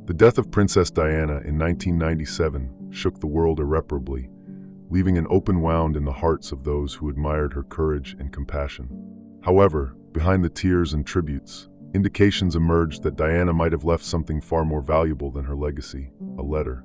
The death of Princess Diana in 1997 shook the world irreparably, leaving an open wound in the hearts of those who admired her courage and compassion. However, behind the tears and tributes, indications emerged that Diana might have left something far more valuable than her legacy: a letter.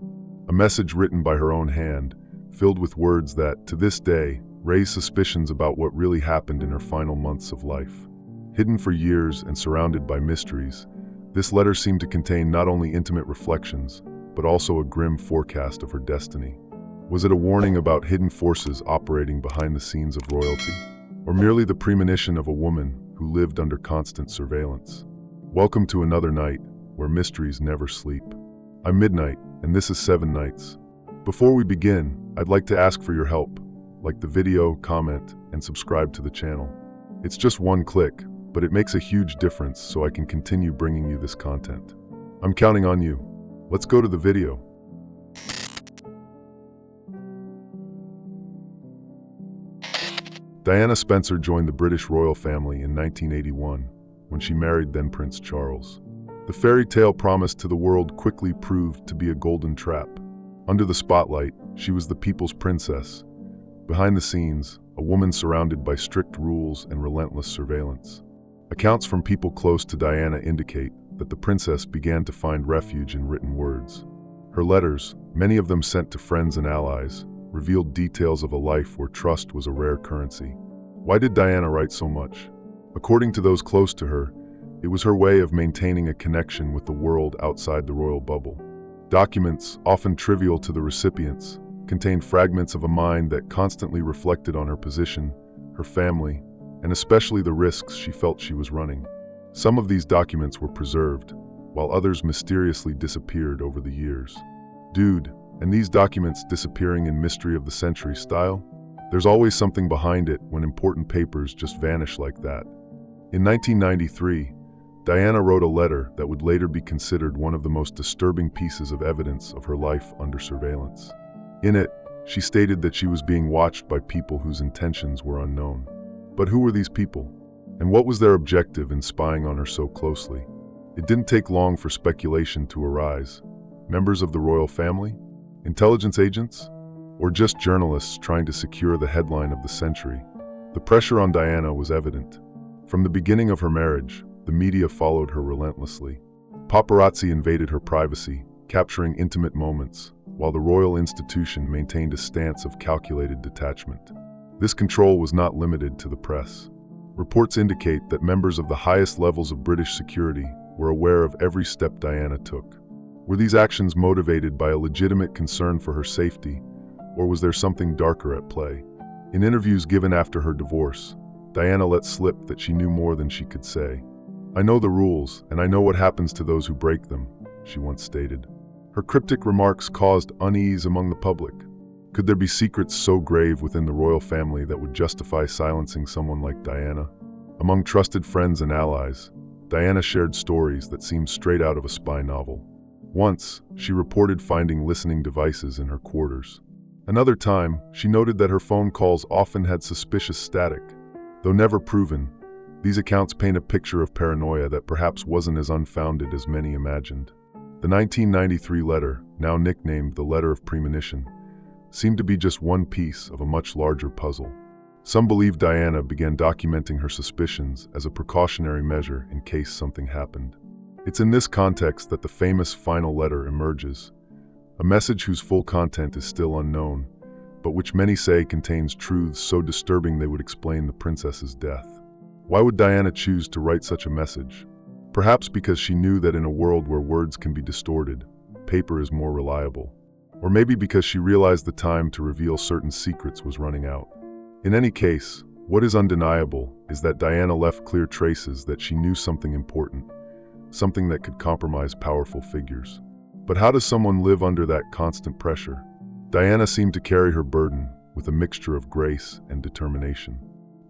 A message written by her own hand, filled with words that, to this day, raise suspicions about what really happened in her final months of life. Hidden for years and surrounded by mysteries, this letter seemed to contain not only intimate reflections, but also a grim forecast of her destiny. Was it a warning about hidden forces operating behind the scenes of royalty, or merely the premonition of a woman who lived under constant surveillance? Welcome to another night where mysteries never sleep. I'm Midnight, and this is 7 Nights. Before we begin, I'd like to ask for your help. Like the video, comment, and subscribe to the channel. It's just one click, but it makes a huge difference so I can continue bringing you this content. I'm counting on you. Let's go to the video. Diana Spencer joined the British royal family in 1981 when she married then Prince Charles. The fairy tale promised to the world quickly proved to be a golden trap. Under the spotlight, she was the people's princess. Behind the scenes, a woman surrounded by strict rules and relentless surveillance. Accounts from people close to Diana indicate that the princess began to find refuge in written words. Her letters, many of them sent to friends and allies, revealed details of a life where trust was a rare currency. Why did Diana write so much? According to those close to her, it was her way of maintaining a connection with the world outside the royal bubble. Documents, often trivial to the recipients, contained fragments of a mind that constantly reflected on her position, her family, and especially the risks she felt she was running. Some of these documents were preserved, while others mysteriously disappeared over the years. Dude, and these documents disappearing in mystery of the century style? There's always something behind it when important papers just vanish like that. In 1993, Diana wrote a letter that would later be considered one of the most disturbing pieces of evidence of her life under surveillance. In it, she stated that she was being watched by people whose intentions were unknown. But who were these people? And what was their objective in spying on her so closely? It didn't take long for speculation to arise. Members of the royal family? Intelligence agents? Or just journalists trying to secure the headline of the century? The pressure on Diana was evident. From the beginning of her marriage, the media followed her relentlessly. Paparazzi invaded her privacy, capturing intimate moments, while the royal institution maintained a stance of calculated detachment. This control was not limited to the press. Reports indicate that members of the highest levels of British security were aware of every step Diana took. Were these actions motivated by a legitimate concern for her safety, or was there something darker at play? In interviews given after her divorce, Diana let slip that she knew more than she could say. "I know the rules, and I know what happens to those who break them," she once stated. Her cryptic remarks caused unease among the public. Could there be secrets so grave within the royal family that would justify silencing someone like Diana? Among trusted friends and allies, Diana shared stories that seemed straight out of a spy novel. Once, she reported finding listening devices in her quarters. Another time, she noted that her phone calls often had suspicious static. Though never proven, these accounts paint a picture of paranoia that perhaps wasn't as unfounded as many imagined. The 1993 letter, now nicknamed the Letter of Premonition, seemed to be just one piece of a much larger puzzle. Some believe Diana began documenting her suspicions as a precautionary measure in case something happened. It's in this context that the famous final letter emerges, a message whose full content is still unknown, but which many say contains truths so disturbing they would explain the princess's death. Why would Diana choose to write such a message? Perhaps because she knew that in a world where words can be distorted, paper is more reliable. Or maybe because she realized the time to reveal certain secrets was running out. In any case, what is undeniable is that Diana left clear traces that she knew something important, something that could compromise powerful figures. But how does someone live under that constant pressure? Diana seemed to carry her burden with a mixture of grace and determination.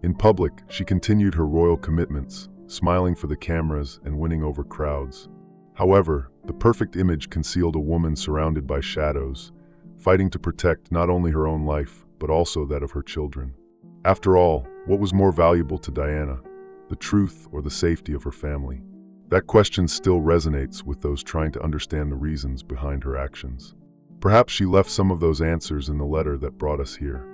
In public, she continued her royal commitments, smiling for the cameras and winning over crowds. However, the perfect image concealed a woman surrounded by shadows, fighting to protect not only her own life, but also that of her children. After all, what was more valuable to Diana, the truth or the safety of her family? That question still resonates with those trying to understand the reasons behind her actions. Perhaps she left some of those answers in the letter that brought us here.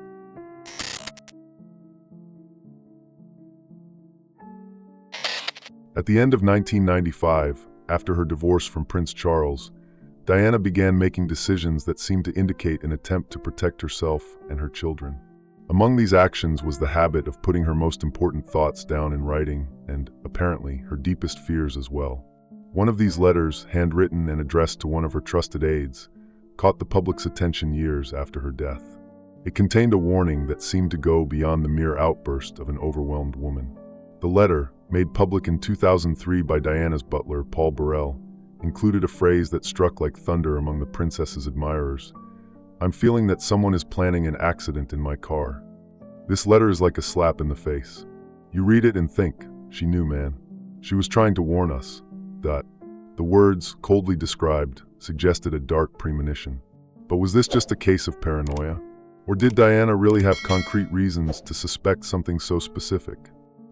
At the end of 1995, after her divorce from Prince Charles, Diana began making decisions that seemed to indicate an attempt to protect herself and her children. Among these actions was the habit of putting her most important thoughts down in writing and, apparently, her deepest fears as well. One of these letters, handwritten and addressed to one of her trusted aides, caught the public's attention years after her death. It contained a warning that seemed to go beyond the mere outburst of an overwhelmed woman. The letter, made public in 2003 by Diana's butler, Paul Burrell, included a phrase that struck like thunder among the princess's admirers. "I'm feeling that someone is planning an accident in my car." This letter is like a slap in the face. You read it and think, she knew, man. She was trying to warn us. The words, coldly described, suggested a dark premonition. But was this just a case of paranoia? Or did Diana really have concrete reasons to suspect something so specific?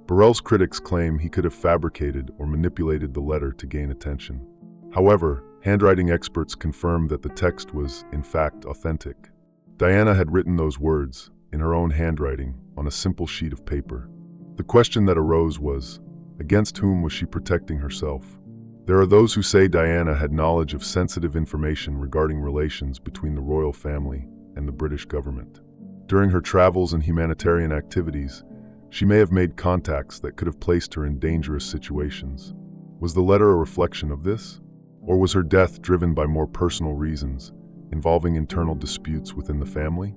Burrell's critics claim he could have fabricated or manipulated the letter to gain attention. However, handwriting experts confirmed that the text was, in fact, authentic. Diana had written those words, in her own handwriting, on a simple sheet of paper. The question that arose was, against whom was she protecting herself? There are those who say Diana had knowledge of sensitive information regarding relations between the royal family and the British government. During her travels and humanitarian activities, she may have made contacts that could have placed her in dangerous situations. Was the letter a reflection of this? Or was her death driven by more personal reasons, involving internal disputes within the family?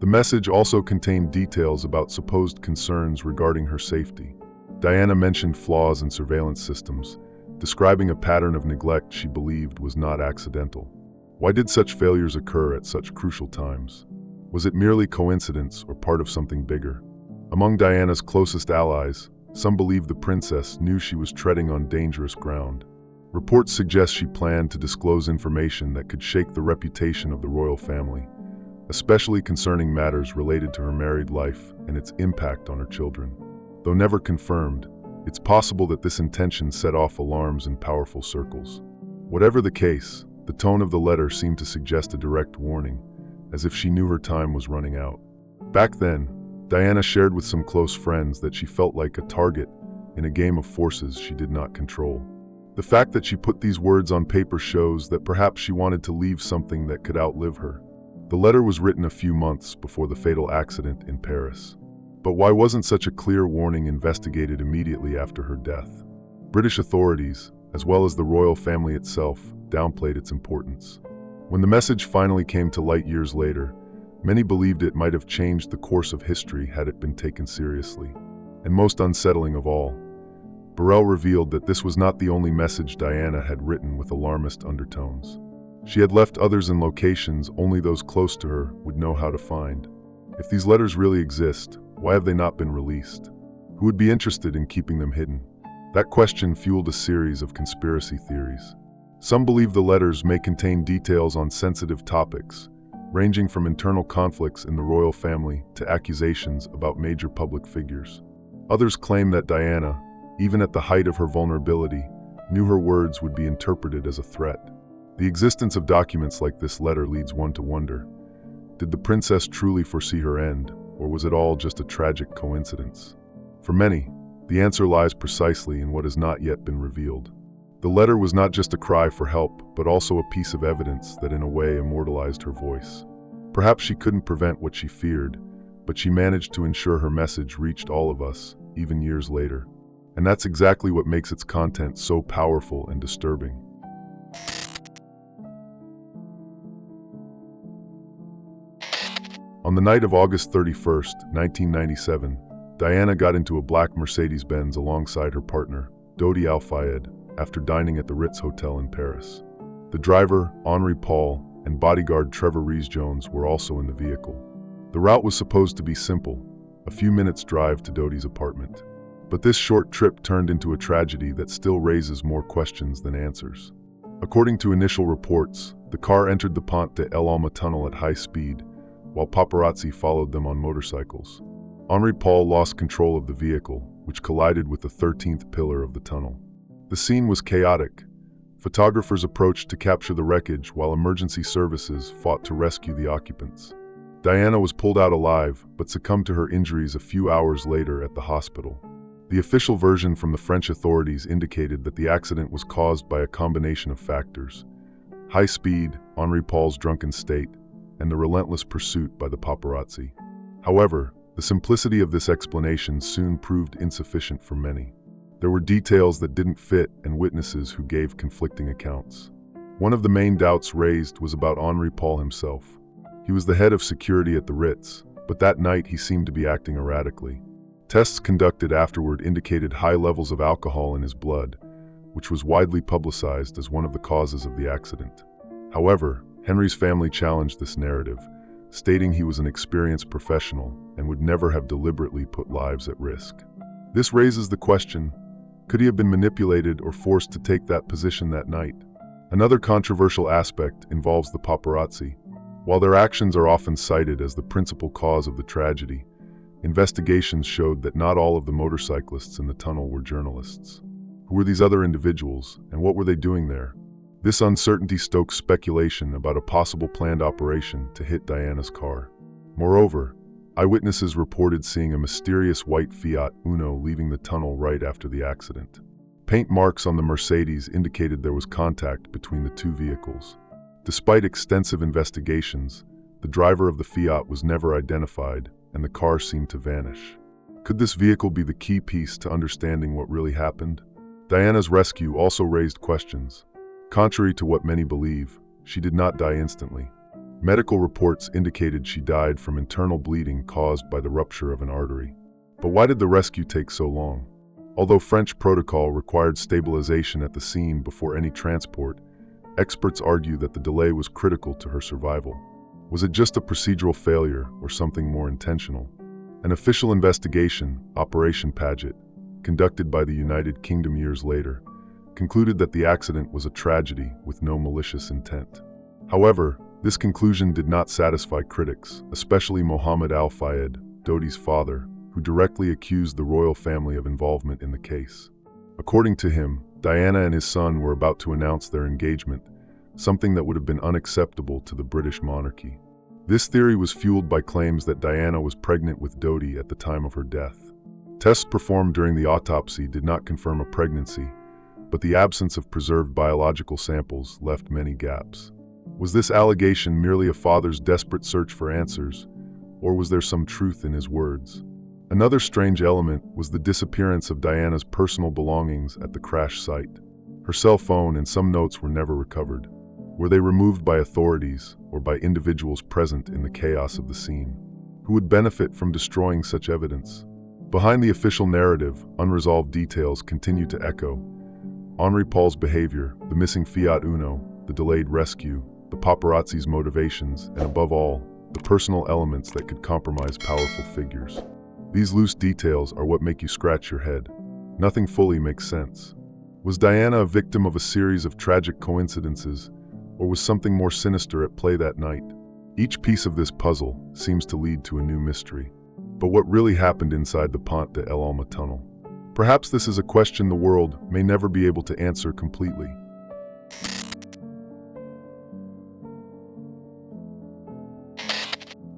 The message also contained details about supposed concerns regarding her safety. Diana mentioned flaws in surveillance systems, describing a pattern of neglect she believed was not accidental. Why did such failures occur at such crucial times? Was it merely coincidence or part of something bigger? Among Diana's closest allies, some believe the princess knew she was treading on dangerous ground. Reports suggest she planned to disclose information that could shake the reputation of the royal family, especially concerning matters related to her married life and its impact on her children. Though never confirmed, it's possible that this intention set off alarms in powerful circles. Whatever the case, the tone of the letter seemed to suggest a direct warning, as if she knew her time was running out. Back then, Diana shared with some close friends that she felt like a target in a game of forces she did not control. The fact that she put these words on paper shows that perhaps she wanted to leave something that could outlive her. The letter was written a few months before the fatal accident in Paris. But why wasn't such a clear warning investigated immediately after her death? British authorities, as well as the royal family itself, downplayed its importance. When the message finally came to light years later, many believed it might have changed the course of history had it been taken seriously. And most unsettling of all, Burrell revealed that this was not the only message Diana had written with alarmist undertones. She had left others in locations only those close to her would know how to find. If these letters really exist, why have they not been released? Who would be interested in keeping them hidden? That question fueled a series of conspiracy theories. Some believe the letters may contain details on sensitive topics, ranging from internal conflicts in the royal family to accusations about major public figures. Others claim that Diana, even at the height of her vulnerability, knew her words would be interpreted as a threat. The existence of documents like this letter leads one to wonder, did the princess truly foresee her end, or was it all just a tragic coincidence? For many, the answer lies precisely in what has not yet been revealed. The letter was not just a cry for help, but also a piece of evidence that in a way immortalized her voice. Perhaps she couldn't prevent what she feared, but she managed to ensure her message reached all of us, even years later. And that's exactly what makes its content so powerful and disturbing. On the night of August 31st, 1997, Diana got into a black Mercedes-Benz alongside her partner, Dodi Al-Fayed, after dining at the Ritz Hotel in Paris. The driver, Henri Paul, and bodyguard Trevor Rees-Jones were also in the vehicle. The route was supposed to be simple, a few minutes' drive to Dodi's apartment. But this short trip turned into a tragedy that still raises more questions than answers. According to initial reports, the car entered the Pont de l'Alma tunnel at high speed, while paparazzi followed them on motorcycles. Henri Paul lost control of the vehicle, which collided with the 13th pillar of the tunnel. The scene was chaotic. Photographers approached to capture the wreckage while emergency services fought to rescue the occupants. Diana was pulled out alive, but succumbed to her injuries a few hours later at the hospital. The official version from the French authorities indicated that the accident was caused by a combination of factors: high speed, Henri Paul's drunken state, and the relentless pursuit by the paparazzi. However, the simplicity of this explanation soon proved insufficient for many. There were details that didn't fit and witnesses who gave conflicting accounts. One of the main doubts raised was about Henri Paul himself. He was the head of security at the Ritz, but that night he seemed to be acting erratically. Tests conducted afterward indicated high levels of alcohol in his blood, which was widely publicized as one of the causes of the accident. However, Henri's family challenged this narrative, stating he was an experienced professional and would never have deliberately put lives at risk. This raises the question, could he have been manipulated or forced to take that position that night? Another controversial aspect involves the paparazzi. While their actions are often cited as the principal cause of the tragedy, investigations showed that not all of the motorcyclists in the tunnel were journalists. Who were these other individuals, and what were they doing there? This uncertainty stokes speculation about a possible planned operation to hit Diana's car. Moreover, eyewitnesses reported seeing a mysterious white Fiat Uno leaving the tunnel right after the accident. Paint marks on the Mercedes indicated there was contact between the two vehicles. Despite extensive investigations, the driver of the Fiat was never identified, and the car seemed to vanish. Could this vehicle be the key piece to understanding what really happened? Diana's rescue also raised questions. Contrary to what many believe, she did not die instantly. Medical reports indicated she died from internal bleeding caused by the rupture of an artery. But why did the rescue take so long? Although French protocol required stabilization at the scene before any transport, experts argue that the delay was critical to her survival. Was it just a procedural failure or something more intentional? An official investigation, Operation Paget, conducted by the United Kingdom years later, concluded that the accident was a tragedy with no malicious intent. However, this conclusion did not satisfy critics, especially Mohammed Al-Fayed, Dodi's father, who directly accused the royal family of involvement in the case. According to him, Diana and his son were about to announce their engagement, something that would have been unacceptable to the British monarchy. This theory was fueled by claims that Diana was pregnant with Dodi at the time of her death. Tests performed during the autopsy did not confirm a pregnancy, but the absence of preserved biological samples left many gaps. Was this allegation merely a father's desperate search for answers, or was there some truth in his words? Another strange element was the disappearance of Diana's personal belongings at the crash site. Her cell phone and some notes were never recovered. Were they removed by authorities or by individuals present in the chaos of the scene? Who would benefit from destroying such evidence? Behind the official narrative, unresolved details continue to echo. Henri Paul's behavior, the missing Fiat Uno, the delayed rescue, the paparazzi's motivations, and above all, the personal elements that could compromise powerful figures. These loose details are what make you scratch your head. Nothing fully makes sense. Was Diana a victim of a series of tragic coincidences, or was something more sinister at play that night? Each piece of this puzzle seems to lead to a new mystery. But what really happened inside the Pont de El Alma tunnel? Perhaps this is a question the world may never be able to answer completely.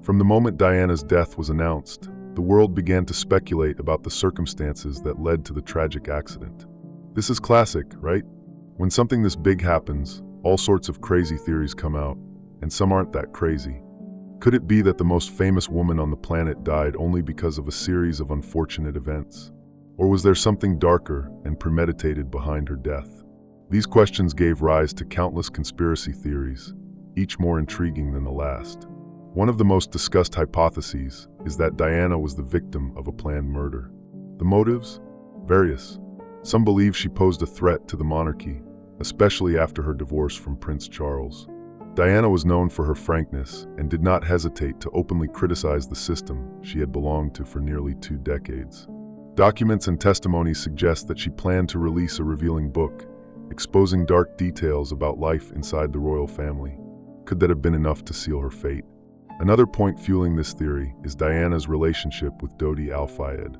From the moment Diana's death was announced, the world began to speculate about the circumstances that led to the tragic accident. This is classic, right? When something this big happens, all sorts of crazy theories come out, and some aren't that crazy. Could it be that the most famous woman on the planet died only because of a series of unfortunate events? Or was there something darker and premeditated behind her death? These questions gave rise to countless conspiracy theories, each more intriguing than the last. One of the most discussed hypotheses is that Diana was the victim of a planned murder. The motives? Various. Some believe she posed a threat to the monarchy, especially after her divorce from Prince Charles. Diana was known for her frankness and did not hesitate to openly criticize the system she had belonged to for nearly 2 decades. Documents and testimonies suggest that she planned to release a revealing book, exposing dark details about life inside the royal family. Could that have been enough to seal her fate? Another point fueling this theory is Diana's relationship with Dodi Al-Fayed.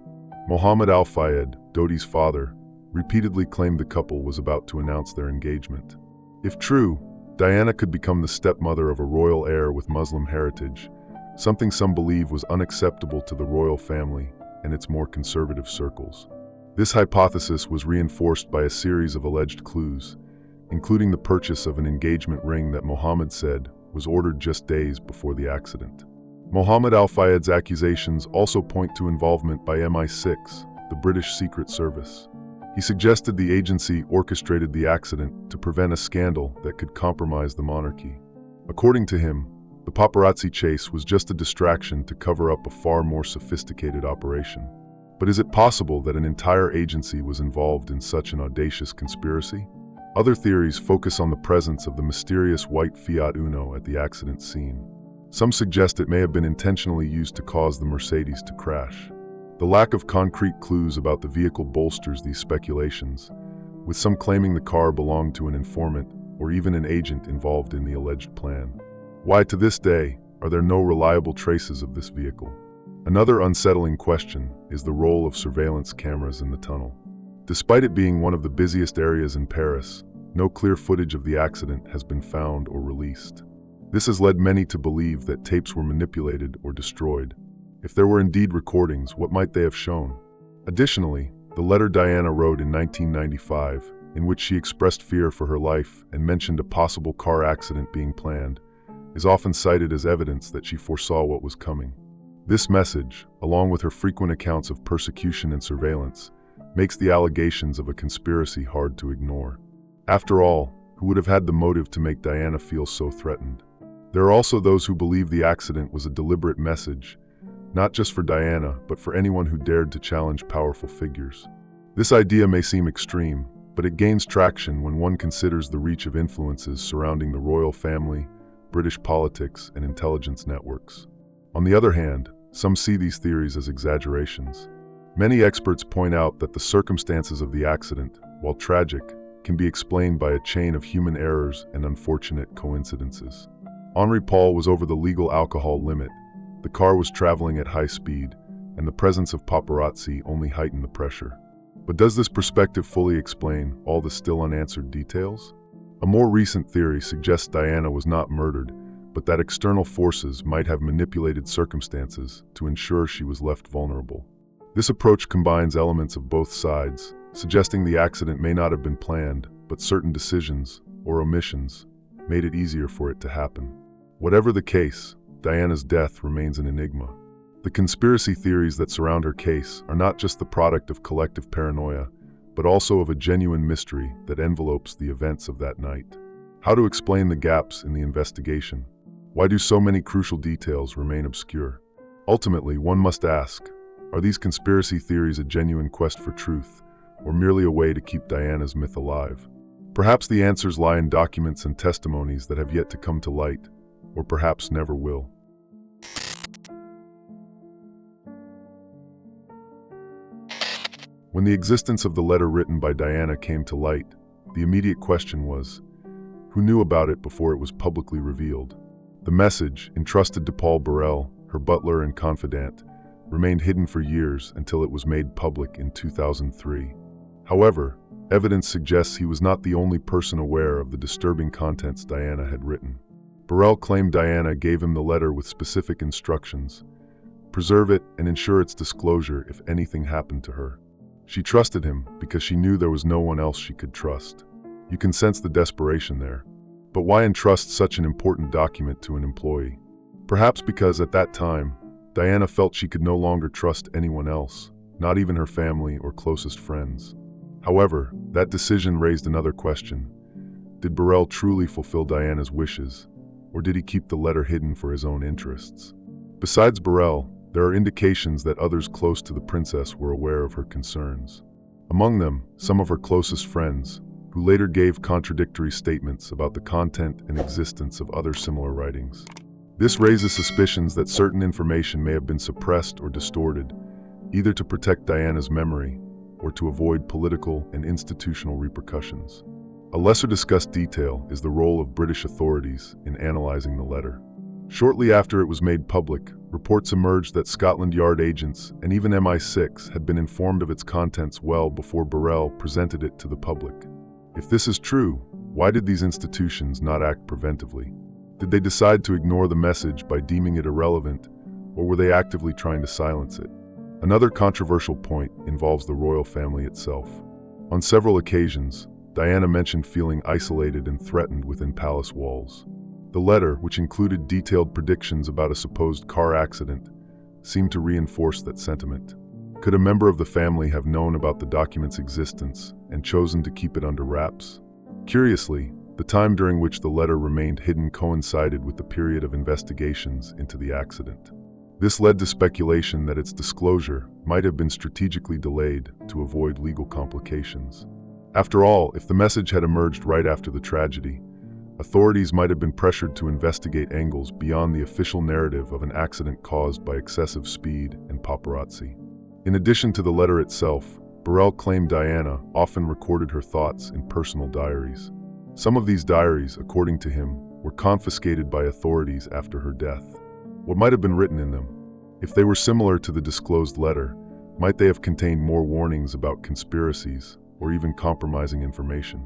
Mohammed Al-Fayed, Dodi's father, repeatedly claimed the couple was about to announce their engagement. If true, Diana could become the stepmother of a royal heir with Muslim heritage, something some believe was unacceptable to the royal family and its more conservative circles. This hypothesis was reinforced by a series of alleged clues, including the purchase of an engagement ring that Mohammed said was ordered just days before the accident. Mohammed Al-Fayed's accusations also point to involvement by MI6, the British Secret Service. He suggested the agency orchestrated the accident to prevent a scandal that could compromise the monarchy. According to him, the paparazzi chase was just a distraction to cover up a far more sophisticated operation. But is it possible that an entire agency was involved in such an audacious conspiracy? Other theories focus on the presence of the mysterious white Fiat Uno at the accident scene. Some suggest it may have been intentionally used to cause the Mercedes to crash. The lack of concrete clues about the vehicle bolsters these speculations, with some claiming the car belonged to an informant or even an agent involved in the alleged plan. Why, to this day, are there no reliable traces of this vehicle? Another unsettling question is the role of surveillance cameras in the tunnel. Despite it being one of the busiest areas in Paris, no clear footage of the accident has been found or released. This has led many to believe that tapes were manipulated or destroyed. If there were indeed recordings, what might they have shown? Additionally, the letter Diana wrote in 1995, in which she expressed fear for her life and mentioned a possible car accident being planned, is often cited as evidence that she foresaw what was coming. This message, along with her frequent accounts of persecution and surveillance, makes the allegations of a conspiracy hard to ignore. After all, who would have had the motive to make Diana feel so threatened? There are also those who believe the accident was a deliberate message, not just for Diana, but for anyone who dared to challenge powerful figures. This idea may seem extreme, but it gains traction when one considers the reach of influences surrounding the royal family, British politics, and intelligence networks. On the other hand, some see these theories as exaggerations. Many experts point out that the circumstances of the accident, while tragic, can be explained by a chain of human errors and unfortunate coincidences. Henri Paul was over the legal alcohol limit, the car was traveling at high speed, and the presence of paparazzi only heightened the pressure. But does this perspective fully explain all the still unanswered details? A more recent theory suggests Diana was not murdered, but that external forces might have manipulated circumstances to ensure she was left vulnerable. This approach combines elements of both sides, suggesting the accident may not have been planned, but certain decisions, or omissions, made it easier for it to happen. Whatever the case, Diana's death remains an enigma. The conspiracy theories that surround her case are not just the product of collective paranoia, but also of a genuine mystery that envelopes the events of that night. How to explain the gaps in the investigation? Why do so many crucial details remain obscure? Ultimately, one must ask, are these conspiracy theories a genuine quest for truth, or merely a way to keep Diana's myth alive? Perhaps the answers lie in documents and testimonies that have yet to come to light, or perhaps never will. When the existence of the letter written by Diana came to light, the immediate question was, who knew about it before it was publicly revealed? The message, entrusted to Paul Burrell, her butler and confidant, remained hidden for years until it was made public in 2003. However, evidence suggests he was not the only person aware of the disturbing contents Diana had written. Burrell claimed Diana gave him the letter with specific instructions: preserve it and ensure its disclosure if anything happened to her. She trusted him because she knew there was no one else she could trust. You can sense the desperation there. But why entrust such an important document to an employee? Perhaps because at that time, Diana felt she could no longer trust anyone else, not even her family or closest friends. However, that decision raised another question. Did Burrell truly fulfill Diana's wishes, or did he keep the letter hidden for his own interests? Besides Burrell, there are indications that others close to the princess were aware of her concerns. Among them, some of her closest friends, who later gave contradictory statements about the content and existence of other similar writings. This raises suspicions that certain information may have been suppressed or distorted, either to protect Diana's memory or to avoid political and institutional repercussions. A lesser discussed detail is the role of British authorities in analyzing the letter. Shortly after it was made public, reports emerged that Scotland Yard agents and even MI6 had been informed of its contents well before Burrell presented it to the public. If this is true, why did these institutions not act preventively? Did they decide to ignore the message by deeming it irrelevant, or were they actively trying to silence it? Another controversial point involves the royal family itself. On several occasions, Diana mentioned feeling isolated and threatened within palace walls. The letter, which included detailed predictions about a supposed car accident, seemed to reinforce that sentiment. Could a member of the family have known about the document's existence and chosen to keep it under wraps? Curiously, the time during which the letter remained hidden coincided with the period of investigations into the accident. This led to speculation that its disclosure might have been strategically delayed to avoid legal complications. After all, if the message had emerged right after the tragedy, authorities might have been pressured to investigate angles beyond the official narrative of an accident caused by excessive speed and paparazzi. In addition to the letter itself, Burrell claimed Diana often recorded her thoughts in personal diaries. Some of these diaries, according to him, were confiscated by authorities after her death. What might have been written in them? If they were similar to the disclosed letter, might they have contained more warnings about conspiracies or even compromising information?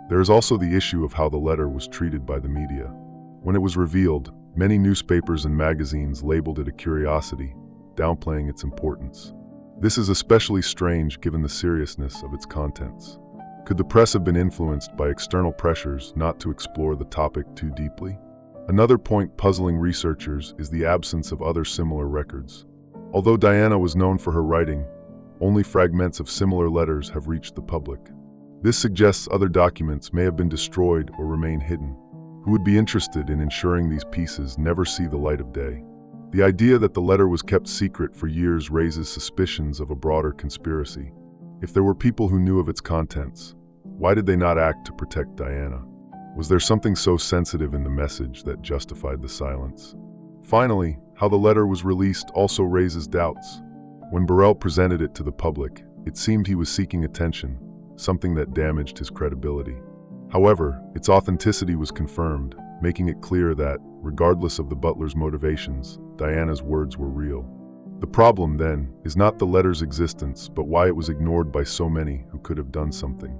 There is also the issue of how the letter was treated by the media. When it was revealed, many newspapers and magazines labeled it a curiosity, downplaying its importance. This is especially strange given the seriousness of its contents. Could the press have been influenced by external pressures not to explore the topic too deeply? Another point puzzling researchers is the absence of other similar records. Although Diana was known for her writing, only fragments of similar letters have reached the public. This suggests other documents may have been destroyed or remain hidden. Who would be interested in ensuring these pieces never see the light of day? The idea that the letter was kept secret for years raises suspicions of a broader conspiracy. If there were people who knew of its contents, why did they not act to protect Diana? Was there something so sensitive in the message that justified the silence? Finally, how the letter was released also raises doubts. When Burrell presented it to the public, it seemed he was seeking attention, something that damaged his credibility. However, its authenticity was confirmed, making it clear that, regardless of the butler's motivations, Diana's words were real. The problem, then, is not the letter's existence, but why it was ignored by so many who could have done something.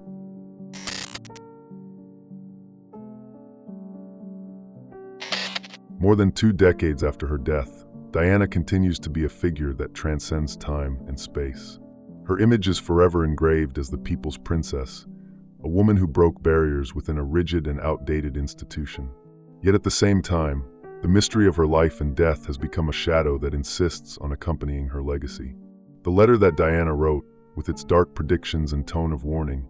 More than 2 decades after her death, Diana continues to be a figure that transcends time and space. Her image is forever engraved as the people's princess, a woman who broke barriers within a rigid and outdated institution. Yet at the same time, the mystery of her life and death has become a shadow that insists on accompanying her legacy. The letter that Diana wrote, with its dark predictions and tone of warning,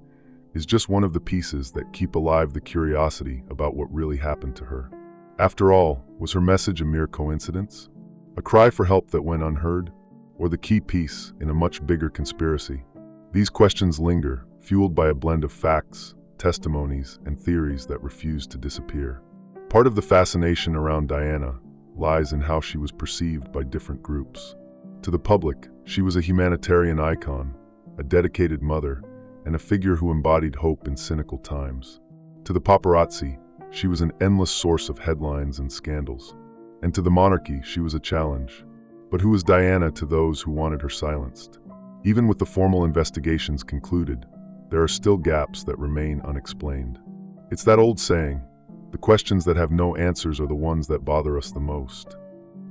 is just one of the pieces that keep alive the curiosity about what really happened to her. After all, was her message a mere coincidence? A cry for help that went unheard? Or the key piece in a much bigger conspiracy? These questions linger, fueled by a blend of facts, testimonies, and theories that refuse to disappear. Part of the fascination around Diana lies in how she was perceived by different groups. To the public, she was a humanitarian icon, a dedicated mother, and a figure who embodied hope in cynical times. To the paparazzi, she was an endless source of headlines and scandals. And to the monarchy, she was a challenge. But who was Diana to those who wanted her silenced? Even with the formal investigations concluded, there are still gaps that remain unexplained. It's that old saying, the questions that have no answers are the ones that bother us the most.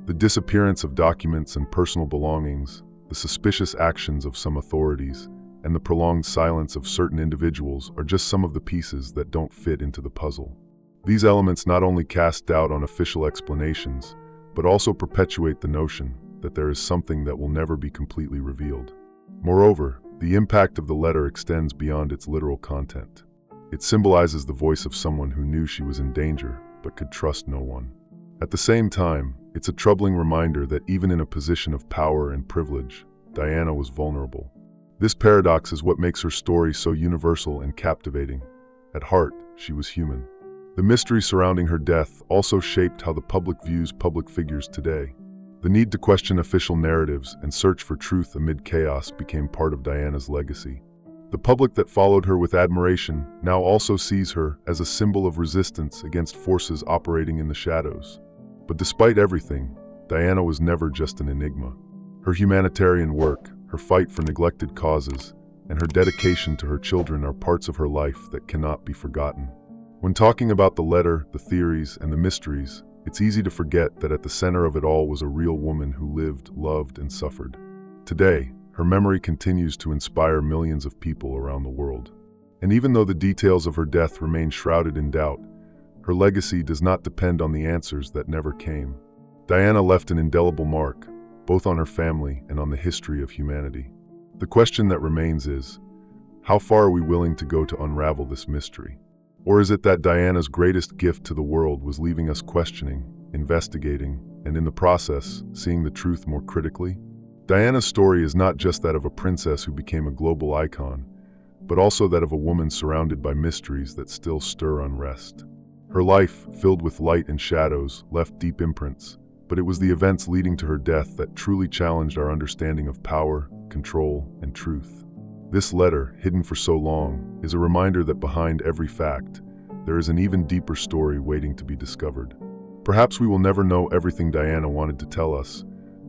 The disappearance of documents and personal belongings, the suspicious actions of some authorities, and the prolonged silence of certain individuals are just some of the pieces that don't fit into the puzzle. These elements not only cast doubt on official explanations, but also perpetuate the notion that there is something that will never be completely revealed. Moreover, the impact of the letter extends beyond its literal content. It symbolizes the voice of someone who knew she was in danger, but could trust no one. At the same time, it's a troubling reminder that even in a position of power and privilege, Diana was vulnerable. This paradox is what makes her story so universal and captivating. At heart, she was human. The mystery surrounding her death also shaped how the public views public figures today. The need to question official narratives and search for truth amid chaos became part of Diana's legacy. The public that followed her with admiration now also sees her as a symbol of resistance against forces operating in the shadows. But despite everything, Diana was never just an enigma. Her humanitarian work, her fight for neglected causes, and her dedication to her children are parts of her life that cannot be forgotten. When talking about the letter, the theories, and the mysteries, it's easy to forget that at the center of it all was a real woman who lived, loved, and suffered. Today, her memory continues to inspire millions of people around the world. And even though the details of her death remain shrouded in doubt, her legacy does not depend on the answers that never came. Diana left an indelible mark, both on her family and on the history of humanity. The question that remains is, how far are we willing to go to unravel this mystery? Or is it that Diana's greatest gift to the world was leaving us questioning, investigating, and in the process, seeing the truth more critically? Diana's story is not just that of a princess who became a global icon, but also that of a woman surrounded by mysteries that still stir unrest. Her life, filled with light and shadows, left deep imprints, but it was the events leading to her death that truly challenged our understanding of power, control, and truth. This letter, hidden for so long, is a reminder that behind every fact, there is an even deeper story waiting to be discovered. Perhaps we will never know everything Diana wanted to tell us,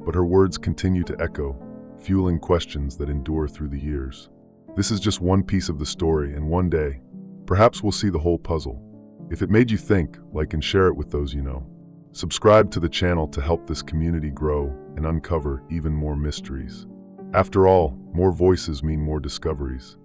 but her words continue to echo, fueling questions that endure through the years. This is just one piece of the story, and one day, perhaps we'll see the whole puzzle. If it made you think, like and share it with those you know. Subscribe to the channel to help this community grow and uncover even more mysteries. After all, more voices mean more discoveries.